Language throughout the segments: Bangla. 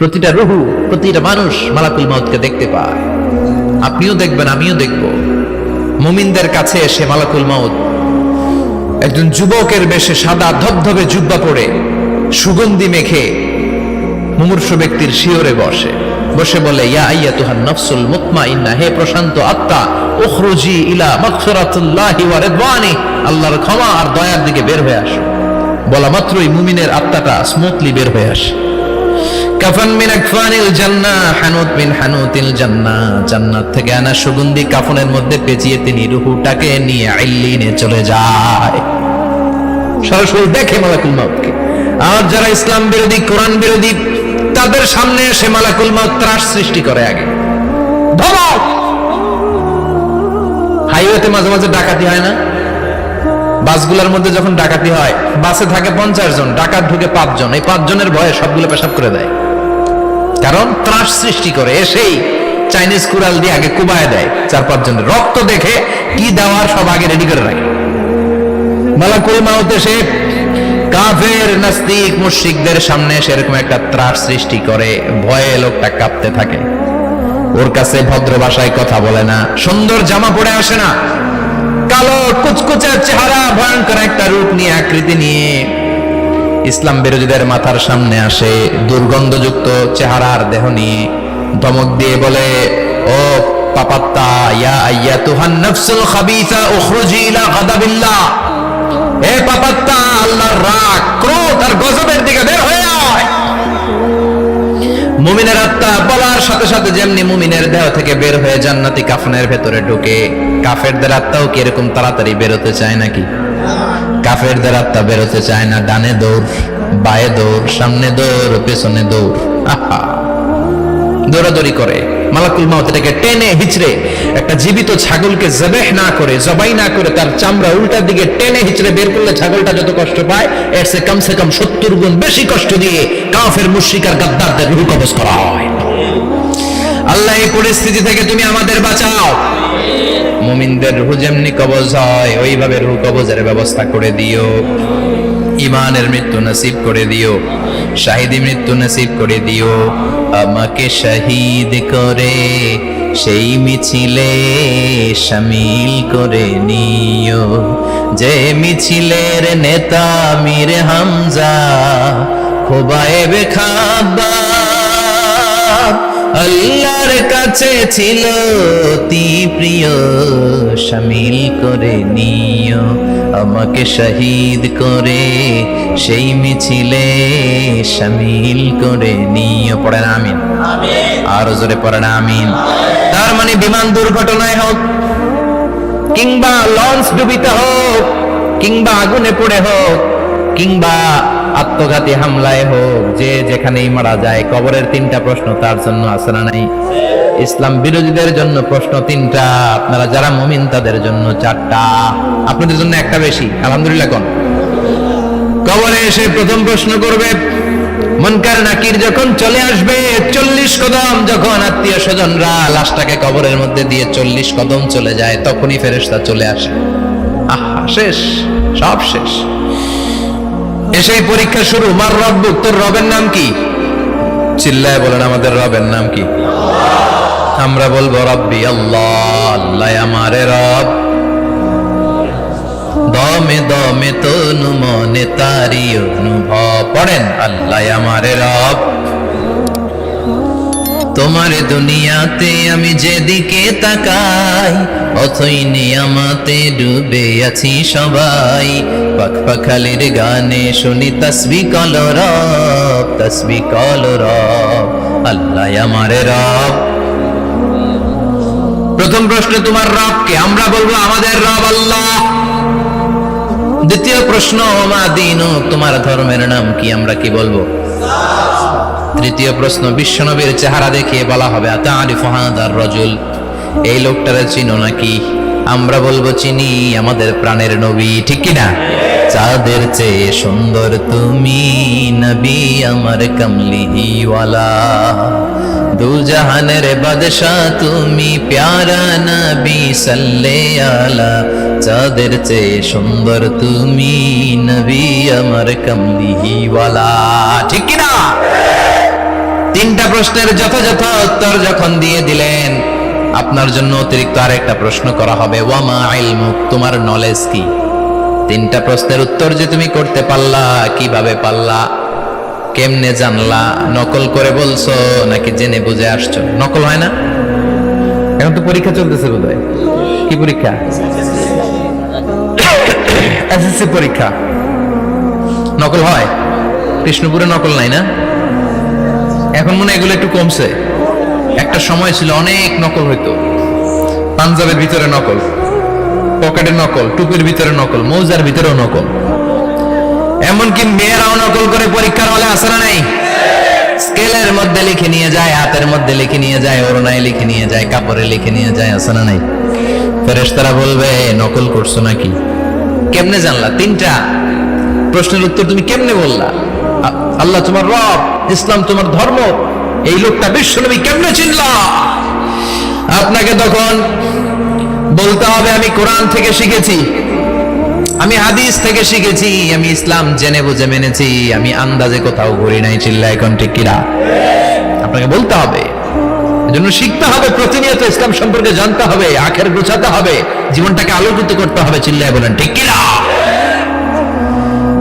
প্রতিটা রুহু, প্রতিটা মানুষ মালাকুল মাউতকে দেখতে পায়। আপনিও দেখবেন, আমিও দেখব। মুমিনদের কাছে এসে মালাকুল মাউত একজন যুবকের বেশে সাদা ধবধবে জুব্বা পরে সুগন্ধি মেখে মুমূর্ষু ব্যক্তির শিয়রে বসে বলে, ইয়া আইয়াতুহান নাফসুল মুতমাইন্না, হে প্রশান্ত আত্মা, উখরুজি ইলা মাগফিরাতিল্লাহি ওয়া রিদওয়ানি, আল্লাহর ক্ষমা আর দয়ার দিকে বের হয়ে আসো। বলা মাত্রই মুমিনের আত্মাটা স্মুথলি বের হয়ে আসে। কাফান মিন আকফানিল জান্নাহ, হানুত মিন হানুতিল জান্নাহ, জান্নাত থেকে আনা সুগন্ধি কাফনের মধ্যে পেঁচিয়ে তিনি রূহটাকে নিয়ে ইল্লিনে চলে যায়। সরাসরি দেখে মালাকুল মাউতকে। আর যারা ইসলাম বিরোধী, কোরআন বিরোধী, তাদের সামনে এসে মালাকুল মাউত ত্রাস সৃষ্টি করে। আগে ধমক। হাইওয়েতে মাঝে মাঝে ডাকাতি হয় না? বাসগুলোর মধ্যে যখন ডাকাতি হয়, বাসে থাকে 50 জন, ডাকাত ঢুকে 5 জন। এই 5 জনের ভয়ে সবগুলো পেশাব করে দেয়, কারণ ত্রাস সৃষ্টি করে। এসেই চাইনিজ কুড়াল দিয়ে আগে কুবায় দেয় 4-5 জনের। রক্ত দেখে কি দেওয়ার সব আগে রেডি করে রাখে। মালাকুল মাউত এসে কাফের, নাস্তিক, মুশরিকদের সামনে সেরকম একটা ত্রাস সৃষ্টি করে। ভয়ে লোকটা কাঁপতে থাকে। ওর কাছে ভদ্র ভাষায় কথা বলে না, সুন্দর জামা পরে আসে না, কালো কুচকুচে চেহারা, ভয়ঙ্কর একটা রূপ নিয়ে, আকৃতি নিয়ে ইসলাম বিরোধীদের মাথার সামনে আসে। দুর্গন্ধযুক্ত চেহারার দেহ নিয়ে ধমক দিয়ে বলে, ও পাপাত্তা, ইয়া আইয়াতুহান নাফসুল খাবিসা উখরুজি ইলা গাদাবিল্লাহ, হে পাপাত্তা, আল্লাহর রাগ, ক্রোধ আর গজবের দিকে বের হয়ে আয়। মুমিনের আত্মা বলার সাথে সাথে যেমনি মুমিনের দেহ থেকে বের হয়ে জান্নাতি কাফনের ভেতরে ঢুকে, কাফেরদের আত্মাও কি এরকম তাড়াতাড়ি বেরোতে চায় নাকি? কাফেরদের আত্মা বেরোতে চায় না। ডানে দৌড়, বায়ে দৌড়, সামনে দৌড়, পেছনে দৌড়, আহা, দৌড়াদৌড়ি করে। মালাকুল মাউত এটাকে টেনে হিচড়ে, একটা জীবিত ছাগলকে জবাই না করে তার চামড়া উল্টার দিকে টেনে হিচড়ে বের করলে ছাগলটা যত কষ্ট পায়, এর চেয়ে কমসে কম 70 গুণ বেশি কষ্ট দিয়ে কাফের, মুশরিক আর গাদ্দারদের রূহ কবজ করা হয়। আল্লাহ, এই পরিস্থিতি থেকে তুমি আমাদের বাঁচাও। মুমিনদের রূহ যেমনি কবজ হয়, ওইভাবে রূহ কবজের ব্যবস্থা করে দিও। ইমানের মৃত্যু নসিব করে দিও, শাহিদি মৃত্যু নসিব করে দিও। আমাকে শহীদ করে সেই মিছিলে শামিল করে নিও, যে মিছিলের নেতা মীর হামজা, খোবায়েবে খাব্বাব, আল্লাহর কাছে ছিল অতি প্রিয়, শামিল করে নিও। আমাকে শহীদ করে সেই মিছিলে শামিল করে নিও। পড়েন আমিন। আরো জোরে পড়েন আমিন। তার মানে বিমান দুর্ঘটনায় হোক, কিংবা লঞ্চ ডুবিতে হোক, কিংবা আগুনে পড়ে হোক, কিংবা আত্মঘাতী হামলায় হোক, যে যেখানেই মারা যায়, কবরের 3টা প্রশ্ন তার জন্য আছে না নাই? ইসলাম বিরোধীদের জন্য প্রশ্ন 3টা, আপনারা যারা মুমিন তাদের জন্য 4টা, আপনাদের জন্য একটা বেশি। আলহামদুলিল্লাহ। কোন কবরে এসে প্রথম প্রশ্ন করবে, মুনকার নাকির যখন চলে আসবে, 40 কদম যখন আত্মীয় স্বজনরা লাশটাকে কবরের মধ্যে দিয়ে 40 কদম চলে যায়, তখনই ফেরেশতা চলে আসে। আহা, শেষ, সব শেষ। এসেই পরীক্ষা শুরু। মার রব্বুক, তোর রবের নাম কি? চিল্লায় বলেন, আমাদের রবের নাম কি? আমরা বলবো রব্বি আল্লাহ, আল্লাহ আমারে রব। দমে দমে তনু মনে তারি অনুভব। পড়েন, আল্লাহ আমারে রব। তোমার দুনিয়াতে আমি যেদিকে তাকাই, অথই নিয়ামতে ডুবে আছি সবাই। পাখপাখালির গানে শুনি তাসবিহ কলরব, তাসবিহ কলরব, আল্লাহ আমারে রব। প্রথম প্রশ্ন, তোমার রব কে? আমরা বলবো আমাদের রব আল্লাহ। দ্বিতীয় প্রশ্ন, মা দীনুক, তোমার ধর্মের নাম কি? আমরা কি বলবো? তৃতীয় প্রশ্ন, বিশ্বনবীর চেহারা দেখিয়ে বলা হবে, আতারিফু হাদার রাজুল, এই লোকটারে চিনো নাকি? আমরা বলবো চিনি, আমাদের প্রাণের নবী, ঠিক কি না? চাঁদের চেয়ে সুন্দর তুমি নবী আমার কামলিওয়ালা, দু জাহানের বাদশা তুমি প্যারা নবী সাল্লে আলা, চাঁদের চেয়ে সুন্দর তুমি নবী আমার কামলিওয়ালা, ঠিক কি না? তিনটা প্রশ্নের যথাযথ উত্তর যখন দিয়ে দিলেন, আপনার জন্য অতিরিক্ত আরেকটা প্রশ্ন করা হবে, ওয়ামা ইলমুক, তোমার নলেজ কি? তিনটা প্রশ্নের উত্তর যে তুমি করতে পারলা, কিভাবে পারলা, কেমনে জানলা? নকল করে বলছো নাকি জেনে বুঝে আসছো? নকল হয় না? এখন তো পরীক্ষা চলতেছে বোধহয়। কি পরীক্ষা? এসএসসি পরীক্ষা। নকল হয়? কৃষ্ণপুরে নকল নাই না? এখন মনে হয় এগুলো একটু কমছে। একটা সময় ছিল অনেক নকল হইতো। পাঞ্জাবের ভিতরে নকল, পকেটের নকল, টুপির ভিতরে নকল, মৌজার ভিতরেও নকল, এমনকি মেয়েরাও নকল করে পরীক্ষার হলে আসে না নাই? স্কেলের মধ্যে লিখে নিয়ে যায়, হাতের মধ্যে লিখে নিয়ে যায়, ওড়নায় লিখে নিয়ে যায়, কাপড়ে লিখে নিয়ে যায়, আসে না নাই? ফেরেশতারা বলবে নকল করছো নাকি? কেমনে জানলা? তিনটা প্রশ্নের উত্তর তুমি কেমনে বললা? আল্লাহ তোমার রব, ইসলাম তোমার ধর্ম, এই লোকটা বিশ্বনবী, কেমনে চিনলা? আপনাকে তখন বলতে হবে আমি কোরআন থেকে শিখেছি, আমি হাদিস থেকে শিখেছি, আমি ইসলাম জেনে বুঝে মেনেছি, আমি আন্দাজে কোথাও ঘুরি নাই। চিল্লায় এখন ঠিক কিনা? আপনাকে বলতে হবে, এজন্য শিখতে হবে, প্রতিনিয়ত ইসলাম সম্পর্কে জানতে হবে, আখের গোছাতে হবে, জীবনটাকে আলোকিত করতে হবে। চিল্লায় বলেন ঠিক কিনা?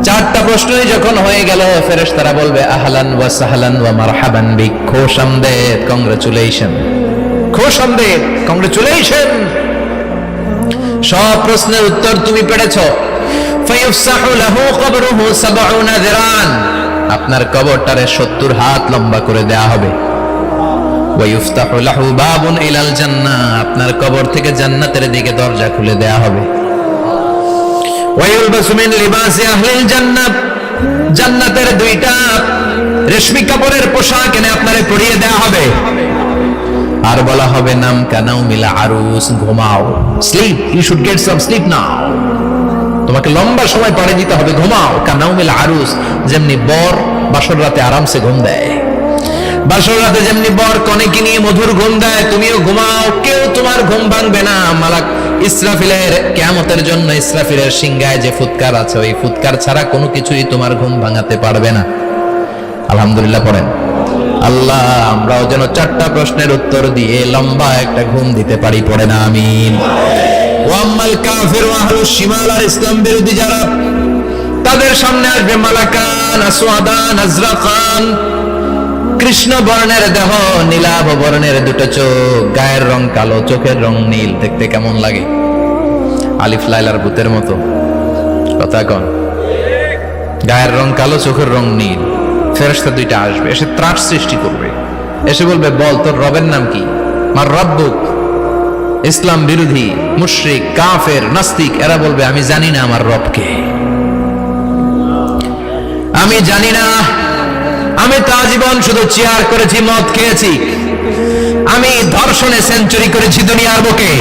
চারটা প্রশ্নই যখন হয়ে গেল, ফেরেশতারা বলবে আহলান ওয়া সাহলান ওয়া মারহাবান বিক, খোশামদেদ, কংগ্রেচুলেশন, খোশামদেদ, কংগ্রেচুলেশন, সব প্রশ্নের উত্তর তুমি পেরেছো। ফায়ুফসাহু লাহু কবরুহু ৭০ যিরান, আপনার কবরটারে ৭০ হাত লম্বা করে দেয়া হবে। ওয়া ইফতাহু লাহু বাবুন ইলাল জান্নাহ, আপনার কবর থেকে জান্নাতের দিকে দরজা খুলে দেয়া হবে। ওয়া ইলবাসু মিন লিবাসি আহলিল জান্নাহ, জান্নাতের দুইটা রেশমি কাপড়ের পোশাক এনে আপনারে পরিয়ে দেয়া হবে। আর বলা হবে নাম কানাউ মিলা আরুস, ঘুমাও, sleep, you should get some sleep now, তোমাকে লম্বা সময় পাড়ে দিতে হবে, ঘুমাও। কানাউ মিলা আরুস, যেমনি বর বাসর রাতে আরামসে ঘুম দেয়, বাসর রাতে যেমনি বর কনেকে নিয়ে মধুর ঘুম দেয়, তুমিও ঘুমাও, কেউ তোমার ঘুম ভাঙবে না। মালাক ইসরাফিলের, কিয়ামতের জন্য ইসরাফিলের সিংহায় যে ফুৎকার আছে, ওই ফুৎকার ছাড়া কোনো কিছুই তোমার ঘুম ভাঙাতে পারবে না। আলহামদুলিল্লাহ পড়েন। আল্লাহ আমরাও যেন চারটা প্রশ্নের উত্তর দিয়ে লম্বা একটা ঘুম দিতে পারি, পড়ে না আমিন। ওয়াম্মাল কাফির ওয়া আহলুশ শিমাল, আর ইসলাম বিরোধী যারা, তাদের সামনে আসবে মালাকান আসওয়াদান আজরাকান, কৃষ্ণ বর্ণের দেহ, নীলাভ বর্ণের দুটো চোখ, গায়ের রং কালো, চোখের রং নীল, দেখতে কেমন লাগে? আলিফ লাইলার ভূতের মতো, কথা কন। গায়ের রং কালো, চোখের রং নীল। ফেরেশতা দুইটা আসবে, এসে ত্রাস সৃষ্টি করবে, এসে বলবে বল তোর রবের নাম কি? মার রব্বুক। ইসলাম বিরোধী মুশরিক, কাফের, নাস্তিক এরা বলবে আমি জানি না আমার রবকে, আমি জানি না, আমি তো আজীবন শুধু চেয়ার করেছি, মদ খেয়েছি, আমি ধর্ষণে সেঞ্চুরি করেছি দুনিয়ার বুকে,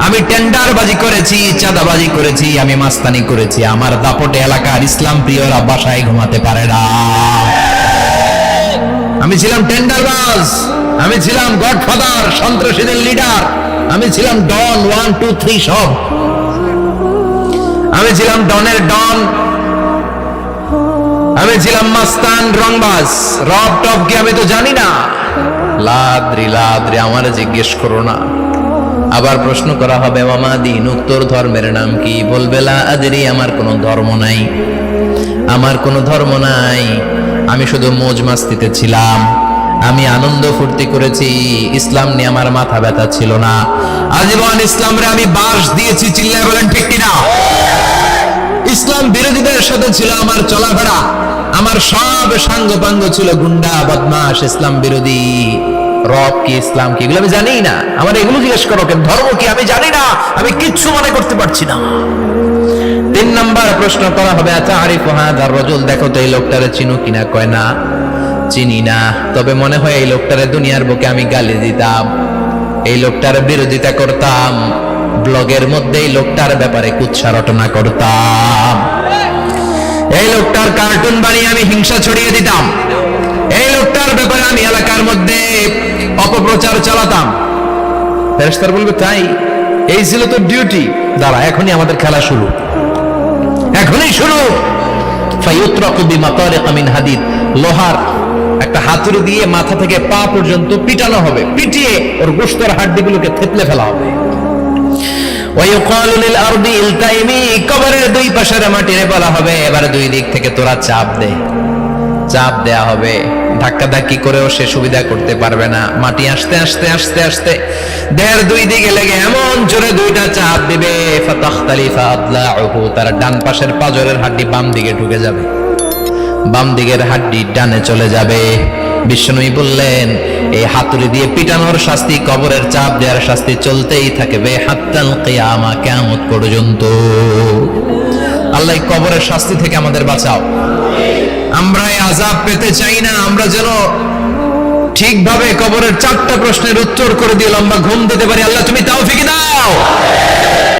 আমি টেন্ডারবাজি করেছি, চাঁদাবাজি করেছি, আমি মাস্তানি করেছি, আমার দাপটে এলাকার ইসলাম প্রিয়রা বাসায় ঘুমাতে পারে না, আমি ছিলাম টেন্ডারবাজ, আমি ছিলাম গডফাদার, সন্ত্রাসীদের লিডার, আমি ছিলাম ডন 1 2 3 সব, আমি ছিলাম ডনের ডন, আমি ছিলাম মাস্তান, রংবাজ, রব টপ কি আমি তো জানি না। লাদ্রি লাদ্রি, আমার জিজ্ঞেস করো না। আবার প্রশ্ন করা হবে মামা দিন, উত্তর ধর্মের নাম কি? বলবে লা আদরি, আমার কোনো ধর্ম নাই, আমার কোনো ধর্ম নাই, আমি শুধু মৌজ মাস্তিতে ছিলাম, আমি আনন্দ ফুর্তি করেছি, ইসলাম নিয়ে আমার মাথা ব্যথা ছিল না, আজীবন ইসলামরে আমি বাস দিয়েছি। চিল্লায় বলেন ঠিক কিনা? ইসলাম বিরোধীদের সাথে ছিল আমার চলাফেরা, আমার সব সাঙ্গপাঙ্গ ছিল গুন্ডা বদমাশ, ইসলাম বিরোধী। রব কি, ইসলাম কি, এগুলো আমি জানি না, আমার এগুলো জিজ্ঞেস করো কেন? ধর্ম কি আমি জানি না, আমি কিচ্ছু মনে করতে পারছি না। 3 নাম্বার প্রশ্ন করা হবে আতারিফু হাযার রাজুল, দেখো তো এই লোকটারে চিনো কিনা? কয় না, চিনি না, তবে মনে হয় এই লোকটারে দুনিয়ার বুকে আমি গালি দিতাম, এই লোকটার বিরোধিতা করতাম, ব্লগের মধ্যে এই লোকটার ব্যাপারে কুৎসা রটনা করতাম, এই লোকটার কার্টুন বানিয়ে আমি হিংসা ছড়িয়ে দিতাম, এই লোকটার ব্যাপারে আমি এলাকার মধ্যে অপপ্রচার চালাতাম। ফেরেশতারা বলবে তাই, এই ছিল তোর ডিউটি, দাঁড়া এখনই আমাদের খেলা শুরু, এখনই শুরু। ফায়ুতরাকু বিমাতারিক মিন হাদিদ, লোহার একটা একটা হাতুড়ি দিয়ে মাথা থেকে পা পর্যন্ত পিটানো হবে, পিটিয়ে ওর গোশতের হাড্ডিগুলোকে থেতলে ফেলা হবে। ওয়ায়ুকালু লিল আরদি ইলতাইমি, কবরের দুই পাশের মাটিরে বলা হবে এবার দুই দিক থেকে তোরা চাপ দে। চাপ দেয়া হবে, ধাক্কা ধাক্কি করেও সে সুবিধা করতে পারবে না। মাটি আস্তে আস্তে আস্তে আস্তে দেহের দুই দিকে লেগে এমন জোরে দুইটা চাপ দিবে, ফাতাখতালিফা আদলাউহু, তার ডান পাশের পাজরের হাড্ডি বাম দিকে ঢুকে যাবে, বাম দিকের হাড্ডি ডানে চলে যাবে। বিষ্ণুই বললেন এই হাতুড়ি দিয়ে পিটানোর শাস্তি, কবরের চাপ দেওয়ার শাস্তি চলতেই থাকবে হাত্তাল কিয়ামা, কিয়ামত পর্যন্ত। আল্লাহ কবরের শাস্তি থেকে আমাদের বাঁচাও। আমরা এই আযাব পেতে চাই না, আমরা যেন ঠিকভাবে কবরের 4টা প্রশ্নের উত্তর করে দিয়ে লম্বা ঘুম দিতে পারি। আল্লাহ তুমি তৌফিক দাও।